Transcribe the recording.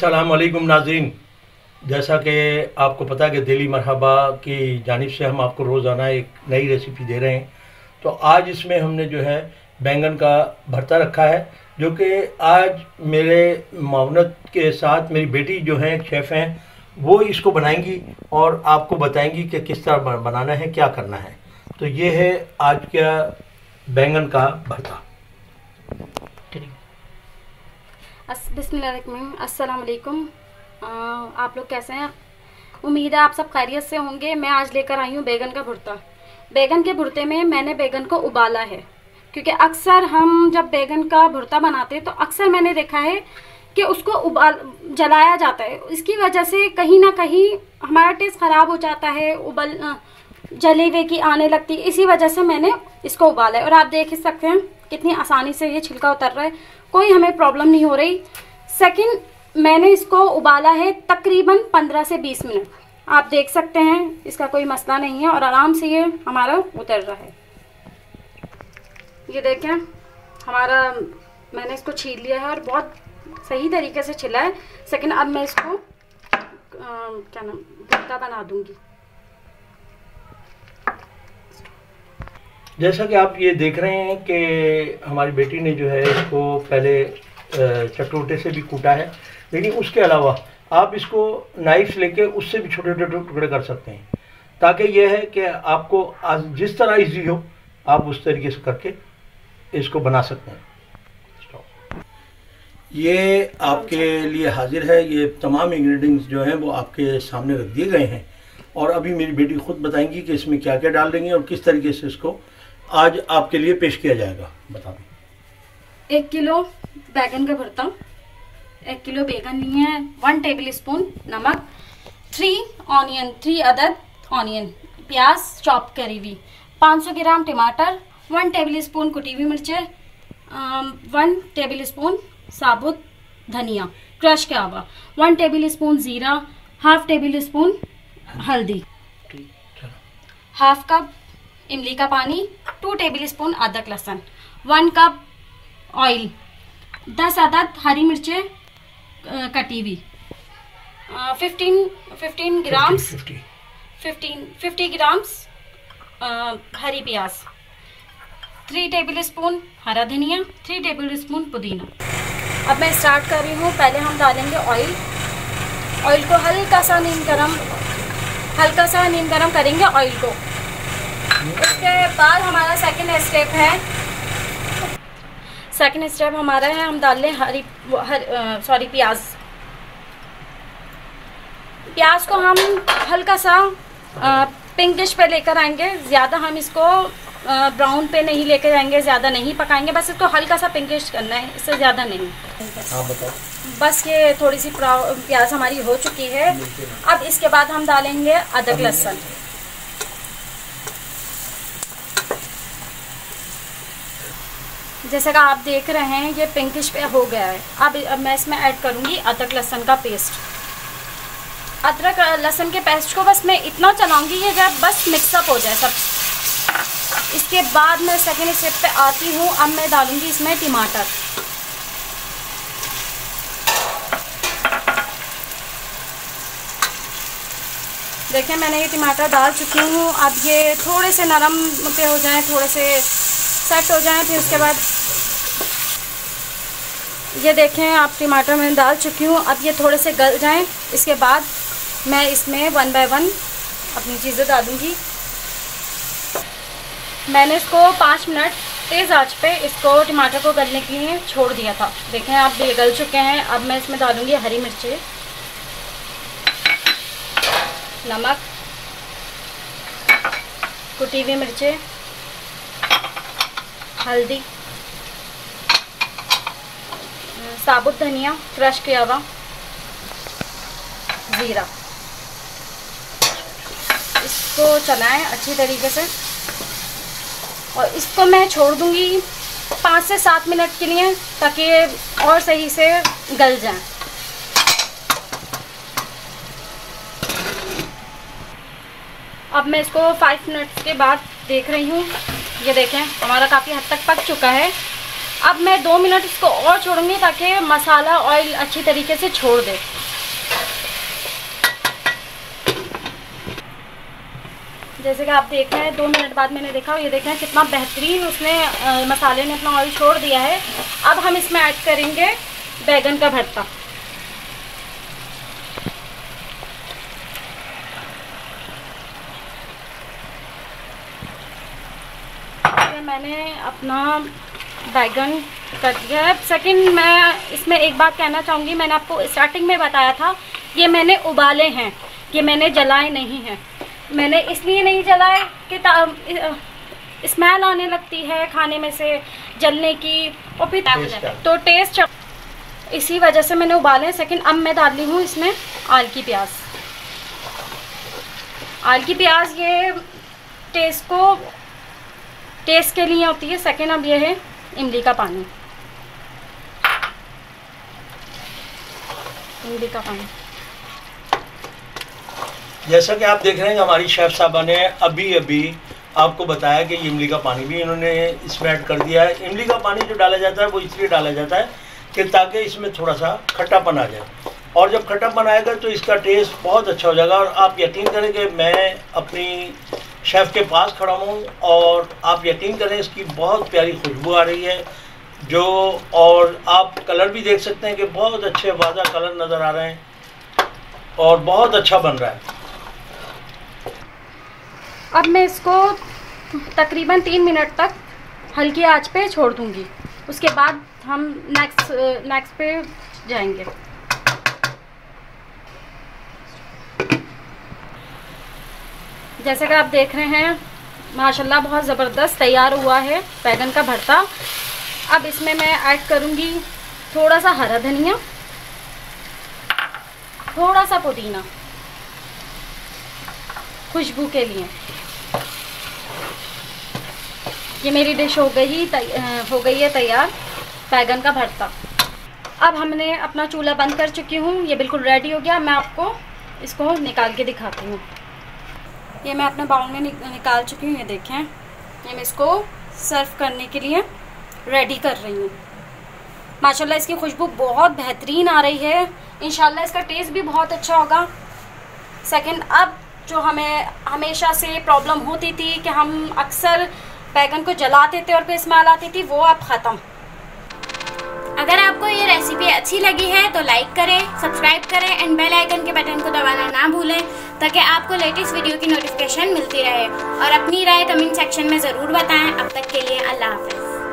अस्सलाम वालेकुम नाज़रीन। जैसा कि आपको पता है कि दिली मरहबा की जानिब से हम आपको रोज़ाना एक नई रेसिपी दे रहे हैं। तो आज इसमें हमने जो है बैंगन का भरता रखा है, जो कि आज मेरे मावनत के साथ मेरी बेटी जो है शेफ़ हैं, वो इसको बनाएंगी और आपको बताएंगी कि किस तरह बनाना है, क्या करना है। तो ये है आज का बैंगन का भरता। बिस्मिल्लाहिर्रहमानिर्रहीम। अस्सलाम वालेकुम। आप लोग कैसे हैं? उम्मीद है आप सब खैरियत से होंगे। मैं आज लेकर आई हूँ बैगन का भुर्ता। बैगन के भुर्ते में मैंने बैगन को उबाला है, क्योंकि अक्सर हम जब बैगन का भुर्ता बनाते हैं तो अक्सर मैंने देखा है कि उसको जलाया जाता है। इसकी वजह से कहीं ना कहीं हमारा टेस्ट ख़राब हो जाता है, जले हुए की आने लगती है। इसी वजह से मैंने इसको उबाला है और आप देख ही सकते हैं कितनी आसानी से ये छिलका उतर रहा है, कोई हमें प्रॉब्लम नहीं हो रही। सेकंड, मैंने इसको उबाला है तकरीबन 15 से 20 मिनट। आप देख सकते हैं इसका कोई मसला नहीं है और आराम से ये हमारा उतर रहा है। ये देखें हमारा, मैंने इसको छील लिया है और बहुत सही तरीके से छिला है। सेकंड, अब मैं इसको भुर्ता बना दूंगी। जैसा कि आप ये देख रहे हैं कि हमारी बेटी ने जो है इसको पहले चटोटे से भी कूटा है, लेकिन उसके अलावा आप इसको नाइफ लेके उससे भी छोटे छोटे टुकड़े कर सकते हैं, ताकि यह है कि आपको जिस तरह इजी हो आप उस तरीके से करके इसको बना सकते हैं। ये आपके लिए हाजिर है। ये तमाम इंग्रेडिएंट्स जो हैं वो आपके सामने रख दिए गए हैं और अभी मेरी बेटी खुद बताएंगी कि इसमें क्या क्या डाल देंगे और किस तरीके से इसको आज आपके लिए पेश किया जाएगा। बता दें। 1 किलो बैगन का भरता, 1 किलो बैगन लिए हैं, 1 टेबल स्पून नमक, 3 अदद ऑनियन, प्याज चॉप करी हुई, 500 ग्राम टमाटर, 1 टेबल स्पून कुटी हुई मिर्चें, 1 टेबल स्पून साबुत धनिया क्रश किया हुआ, 1 टेबल स्पून ज़ीरा, हाफ टेबल स्पून हल्दी, हाफ कप इमली का पानी, 2 टेबल स्पून अदरक लहसुन, 1 कप ऑयल, 10 अदद हरी मिर्चें कटी हुई, 50 ग्राम्स हरी प्याज, 3 टेबल स्पून हरा धनिया, 3 टेबल स्पून पुदीना। अब मैं स्टार्ट कर रही हूँ। पहले हम डालेंगे ऑयल। ऑयल को हल्का सा नीम गरम करेंगे ऑयल को। उसके बाद हमारा सेकंड स्टेप हमारा है, हम डाल लें प्याज को हम हल्का सा पिंकिश पे लेकर आएंगे। ज़्यादा हम इसको ब्राउन पे नहीं लेकर जाएंगे, ज़्यादा नहीं पकाएंगे, बस इसको हल्का सा पिंकिश करना है, इससे ज़्यादा नहीं। आप बताओ। बस ये थोड़ी सी प्याज हमारी हो चुकी है। अब इसके बाद हम डालेंगे अदरक लहसुन। जैसे कि आप देख रहे हैं ये पिंकिश पे हो गया है। अब मैं इसमें ऐड करूंगी अदरक लहसुन का पेस्ट। अदरक लहसुन के पेस्ट को बस मैं इतना चलाऊंगी ये जब बस मिक्सअप हो जाए सब। इसके बाद मैं सेकेंड स्टेप पे आती हूँ। अब मैं डालूंगी इसमें टमाटर। देखिए मैंने ये टमाटर डाल चुकी हूँ। अब ये थोड़े से नरम पे हो जाएं, थोड़े से सेट हो जाएं, फिर उसके बाद ये देखें आप टमाटर मैंने डाल चुकी हूँ। अब ये थोड़े से गल जाएं, इसके बाद मैं इसमें 1 बाय 1 अपनी चीज़ें डालूँगी। मैंने इसको 5 मिनट तेज़ आंच पे इसको टमाटर को गलने के लिए छोड़ दिया था। देखें आप ये गल चुके हैं। अब मैं इसमें डालूँगी हरी मिर्चें, नमक, कुटी हुई मिर्चें, हल्दी, साबुत धनिया क्रश किया हुआ, ज़ीरा। इसको चलाएं अच्छी तरीके से और इसको मैं छोड़ दूंगी 5 से 7 मिनट के लिए, ताकि और सही से गल जाए। अब मैं इसको 5 मिनट के बाद देख रही हूँ। ये देखें हमारा काफ़ी हद तक पक चुका है। अब मैं 2 मिनट इसको और छोड़ूंगी ताकि मसाला ऑयल अच्छी तरीके से छोड़ दे। जैसे कि आप देख रहे हैं 2 मिनट बाद मैंने देखा, ये देख रहे हैं कितना बेहतरीन उसने मसाले ने अपना ऑयल छोड़ दिया है। अब हम इसमें ऐड करेंगे बैगन का भरता। मैंने अपना बैगन कर दिया है। सेकंड, मैं इसमें एक बात कहना चाहूँगी, मैंने आपको स्टार्टिंग में बताया था ये मैंने उबाले हैं, ये मैंने जलाए नहीं हैं। मैंने इसलिए नहीं जलाए कि स्मेल आने लगती है खाने में से जलने की, और फिर तो टेस्ट, इसी वजह से मैंने उबाले। सेकंड, अब मैं डाल रही हूँ इसमें आल की प्याज। आल की प्याज ये टेस्ट के लिए होती है। सेकंड, अब ये है इमली का पानी। इमली का पानी जैसा कि आप देख रहे हैं हमारी शेफ साहबा ने अभी आपको बताया कि इमली का पानी भी इन्होंने इसमें ऐड कर दिया है। इमली का पानी जो डाला जाता है वो इसलिए डाला जाता है कि ताकि इसमें थोड़ा सा खट्टापन आ जाए, और जब खट्टापन आएगा तो इसका टेस्ट बहुत अच्छा हो जाएगा। और आप यकीन करें कि मैं अपनी शेफ़ के पास खड़ा हूँ और आप यकीन करें इसकी बहुत प्यारी खुशबू आ रही है जो, और आप कलर भी देख सकते हैं कि बहुत अच्छे वादा कलर नज़र आ रहे हैं और बहुत अच्छा बन रहा है। अब मैं इसको तकरीबन 3 मिनट तक हल्की आंच पे छोड़ दूंगी, उसके बाद हम नेक्स्ट पे जाएंगे। जैसे कि आप देख रहे हैं माशाल्लाह बहुत ज़बरदस्त तैयार हुआ है बैगन का भरता। अब इसमें मैं ऐड करूंगी थोड़ा सा हरा धनिया, थोड़ा सा पुदीना खुशबू के लिए। ये मेरी डिश हो गई है तैयार, बैगन का भरता। अब हमने अपना चूल्हा बंद कर चुकी हूँ, ये बिल्कुल रेडी हो गया। मैं आपको इसको निकाल के दिखाती हूँ। ये मैं अपने बाउल में निकाल चुकी हूँ, ये देखें। ये मैं इसको सर्व करने के लिए रेडी कर रही हूँ। माशाल्लाह इसकी खुशबू बहुत बेहतरीन आ रही है, इंशाल्लाह इसका टेस्ट भी बहुत अच्छा होगा। सेकंड, अब जो हमें हमेशा से प्रॉब्लम होती थी कि हम अक्सर बैगन को जलाते थे और फिर स्मेल आती थी, वो अब ख़त्म। अगर आपको ये रेसिपी अच्छी लगी है तो लाइक करें, सब्सक्राइब करें एंड बेल आइकन के बटन को दबाना ना भूलें ताकि आपको लेटेस्ट वीडियो की नोटिफिकेशन मिलती रहे। और अपनी राय कमेंट सेक्शन में ज़रूर बताएं। अब तक के लिए अल्लाह हाफ़िज़।